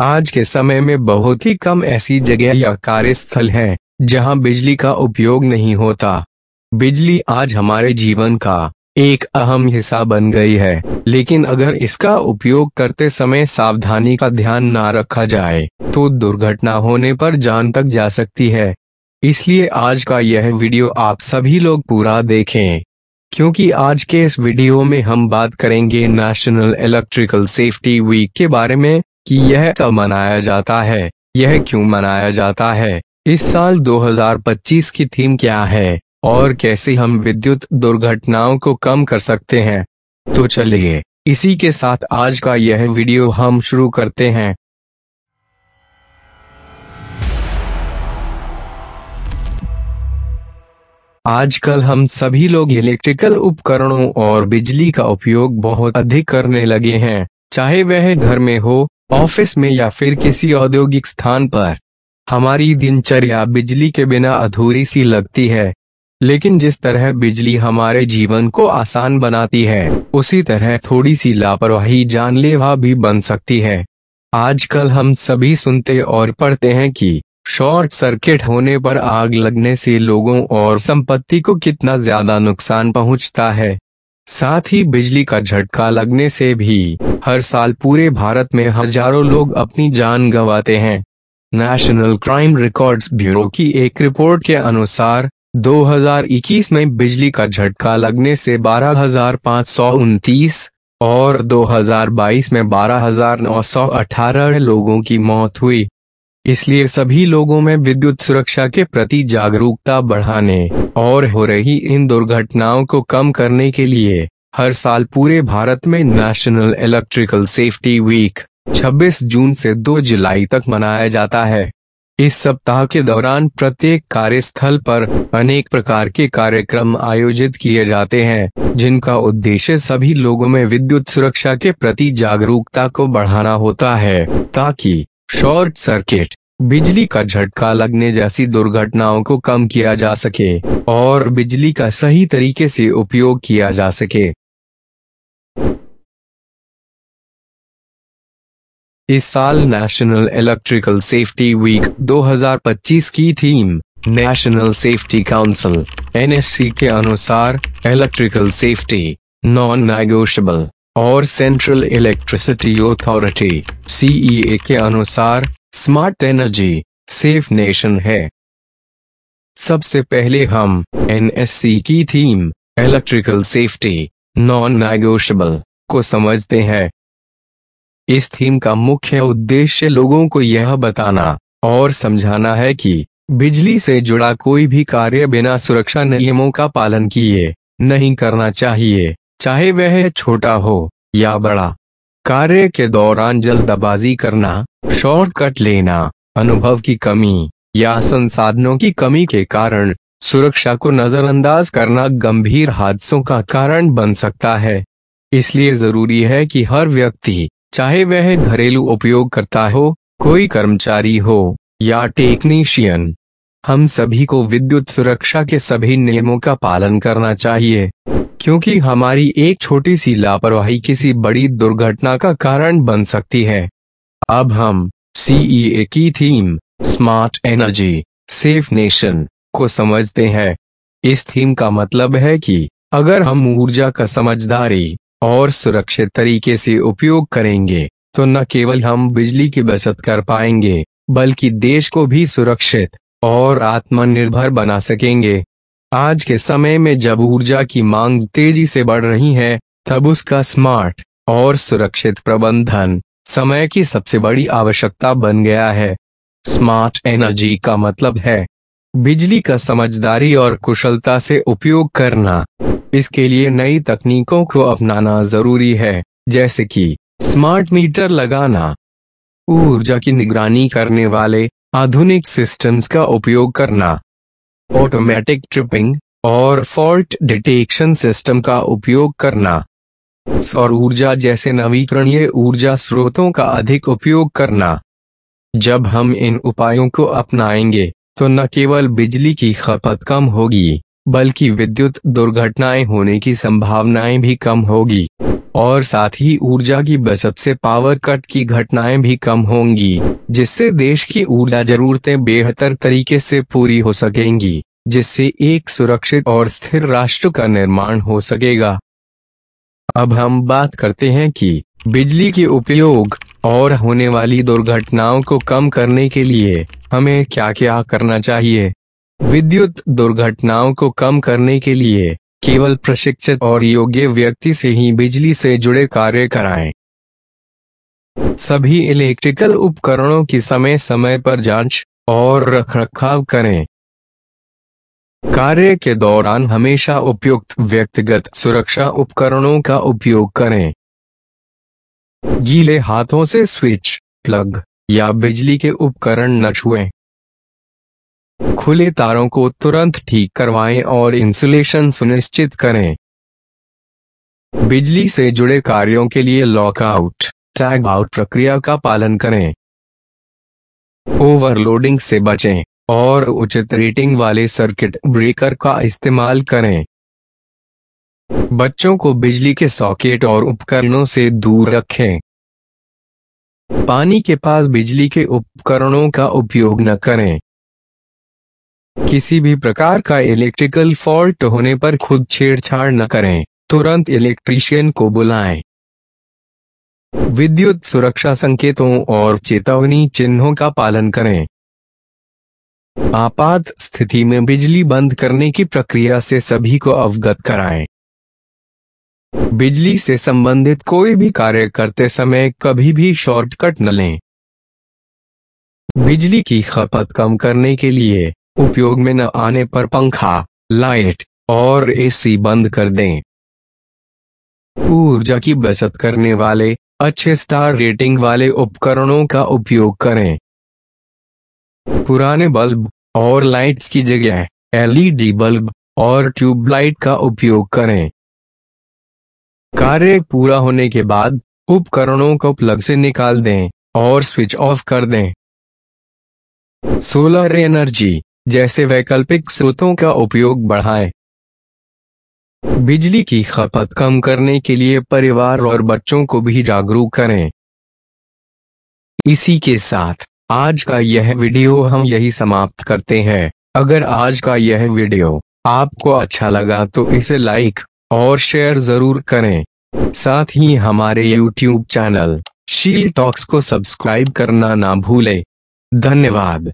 आज के समय में बहुत ही कम ऐसी जगह या कार्यस्थल हैं जहां बिजली का उपयोग नहीं होता। बिजली आज हमारे जीवन का एक अहम हिस्सा बन गई है, लेकिन अगर इसका उपयोग करते समय सावधानी का ध्यान ना रखा जाए तो दुर्घटना होने पर जान तक जा सकती है। इसलिए आज का यह वीडियो आप सभी लोग पूरा देखें, क्योंकि आज के इस वीडियो में हम बात करेंगे नेशनल इलेक्ट्रिकल सेफ्टी वीक के बारे में कि यह कब मनाया जाता है, यह क्यों मनाया जाता है, इस साल 2025 की थीम क्या है और कैसे हम विद्युत दुर्घटनाओं को कम कर सकते हैं। तो चलिए इसी के साथ आज का यह वीडियो हम शुरू करते हैं। आजकल हम सभी लोग इलेक्ट्रिकल उपकरणों और बिजली का उपयोग बहुत अधिक करने लगे हैं, चाहे वह घर में हो, ऑफिस में या फिर किसी औद्योगिक स्थान पर। हमारी दिनचर्या बिजली के बिना अधूरी सी लगती है, लेकिन जिस तरह बिजली हमारे जीवन को आसान बनाती है, उसी तरह थोड़ी सी लापरवाही जानलेवा भी बन सकती है। आजकल हम सभी सुनते और पढ़ते हैं कि शॉर्ट सर्किट होने पर आग लगने से लोगों और संपत्ति को कितना ज्यादा नुकसान पहुंचता है। साथ ही बिजली का झटका लगने से भी हर साल पूरे भारत में हजारों लोग अपनी जान गंवाते हैं। नेशनल क्राइम रिकॉर्ड्स ब्यूरो की एक रिपोर्ट के अनुसार 2021 में बिजली का झटका लगने से 12,529 और 2022 में 12,918 लोगों की मौत हुई। इसलिए सभी लोगों में विद्युत सुरक्षा के प्रति जागरूकता बढ़ाने और हो रही इन दुर्घटनाओं को कम करने के लिए हर साल पूरे भारत में नेशनल इलेक्ट्रिकल सेफ्टी वीक 26 जून से 2 जुलाई तक मनाया जाता है। इस सप्ताह के दौरान प्रत्येक कार्यस्थल पर अनेक प्रकार के कार्यक्रम आयोजित किए जाते हैं, जिनका उद्देश्य सभी लोगों में विद्युत सुरक्षा के प्रति जागरूकता को बढ़ाना होता है, ताकि शॉर्ट सर्किट, बिजली का झटका लगने जैसी दुर्घटनाओं को कम किया जा सके और बिजली का सही तरीके से उपयोग किया जा सके। इस साल नेशनल इलेक्ट्रिकल सेफ्टी वीक 2025 की theme national safety council (NSC) के अनुसार इलेक्ट्रिकल सेफ्टी, नॉन नेगोशिएबल और सेंट्रल इलेक्ट्रिसिटी अथॉरिटी (CEA) के अनुसार स्मार्ट एनर्जी, सेफ नेशन है। सबसे पहले हम NSC की theme electrical safety, non negotiable को समझते हैं। इस थीम का मुख्य उद्देश्य लोगों को यह बताना और समझाना है कि बिजली से जुड़ा कोई भी कार्य बिना सुरक्षा नियमों का पालन किए नहीं करना चाहिए, चाहे वह छोटा हो या बड़ा। कार्य के दौरान जल्दबाजी करना, शॉर्टकट लेना, अनुभव की कमी या संसाधनों की कमी के कारण सुरक्षा को नजरअंदाज करना गंभीर हादसों का कारण बन सकता है। इसलिए जरूरी है कि हर व्यक्ति, चाहे वह घरेलू उपयोगकर्ता हो, कोई कर्मचारी हो या टेक्नीशियन, हम सभी को विद्युत सुरक्षा के सभी नियमों का पालन करना चाहिए, क्योंकि हमारी एक छोटी सी लापरवाही किसी बड़ी दुर्घटना का कारण बन सकती है। अब हम CEA की theme smart energy, safe nation को समझते हैं। इस थीम का मतलब है कि अगर हम ऊर्जा का समझदारी और सुरक्षित तरीके से उपयोग करेंगे तो न केवल हम बिजली की बचत कर पाएंगे, बल्कि देश को भी सुरक्षित और आत्मनिर्भर बना सकेंगे। आज के समय में जब ऊर्जा की मांग तेजी से बढ़ रही है, तब उसका स्मार्ट और सुरक्षित प्रबंधन समय की सबसे बड़ी आवश्यकता बन गया है। स्मार्ट एनर्जी का मतलब है बिजली का समझदारी और कुशलता से उपयोग करना। इसके लिए नई तकनीकों को अपनाना जरूरी है, जैसे कि स्मार्ट मीटर लगाना, ऊर्जा की निगरानी करने वाले आधुनिक सिस्टम्स का उपयोग करना, ऑटोमेटिक ट्रिपिंग और फॉल्ट डिटेक्शन सिस्टम का उपयोग करना, सौर ऊर्जा जैसे नवीकरणीय ऊर्जा स्रोतों का अधिक उपयोग करना। जब हम इन उपायों को अपनाएंगे तो न केवल बिजली की खपत कम होगी, बल्कि विद्युत दुर्घटनाएं होने की संभावनाएं भी कम होगी। और साथ ही ऊर्जा की बचत से पावर कट की घटनाएं भी कम होंगी, जिससे देश की ऊर्जा जरूरतें बेहतर तरीके से पूरी हो सकेंगी, जिससे एक सुरक्षित और स्थिर राष्ट्र का निर्माण हो सकेगा। अब हम बात करते हैं कि बिजली के उपयोग और होने वाली दुर्घटनाओं को कम करने के लिए हमें क्या क्या करना चाहिए। विद्युत दुर्घटनाओं को कम करने के लिए केवल प्रशिक्षित और योग्य व्यक्ति से ही बिजली से जुड़े कार्य कराएं। सभी इलेक्ट्रिकल उपकरणों की समय समय पर जांच और रखरखाव करें। कार्य के दौरान हमेशा उपयुक्त व्यक्तिगत सुरक्षा उपकरणों का उपयोग करें। गीले हाथों से स्विच, प्लग या बिजली के उपकरण न छुएं। खुले तारों को तुरंत ठीक करवाएं और इंसुलेशन सुनिश्चित करें। बिजली से जुड़े कार्यों के लिए लॉकआउट, टैग आउट प्रक्रिया का पालन करें। ओवरलोडिंग से बचें और उचित रेटिंग वाले सर्किट ब्रेकर का इस्तेमाल करें। बच्चों को बिजली के सॉकेट और उपकरणों से दूर रखें। पानी के पास बिजली के उपकरणों का उपयोग न करें। किसी भी प्रकार का इलेक्ट्रिकल फॉल्ट होने पर खुद छेड़छाड़ न करें, तुरंत इलेक्ट्रीशियन को बुलाएं। विद्युत सुरक्षा संकेतों और चेतावनी चिन्हों का पालन करें। आपात स्थिति में बिजली बंद करने की प्रक्रिया से सभी को अवगत कराएं। बिजली से संबंधित कोई भी कार्य करते समय कभी भी शॉर्टकट न लें। बिजली की खपत कम करने के लिए उपयोग में न आने पर पंखा, लाइट और एसी बंद कर दें। ऊर्जा की बचत करने वाले अच्छे स्टार रेटिंग वाले उपकरणों का उपयोग करें। पुराने बल्ब और लाइट्स की जगह एलईडी बल्ब और ट्यूबलाइट का उपयोग करें। कार्य पूरा होने के बाद उपकरणों को प्लग से निकाल दें और स्विच ऑफ कर दें। सोलर एनर्जी जैसे वैकल्पिक स्रोतों का उपयोग बढ़ाएं। बिजली की खपत कम करने के लिए परिवार और बच्चों को भी जागरूक करें। इसी के साथ आज का यह वीडियो हम यही समाप्त करते हैं। अगर आज का यह वीडियो आपको अच्छा लगा तो इसे लाइक और शेयर जरूर करें। साथ ही हमारे YouTube चैनल शील टॉक्स को सब्सक्राइब करना ना भूलें। धन्यवाद।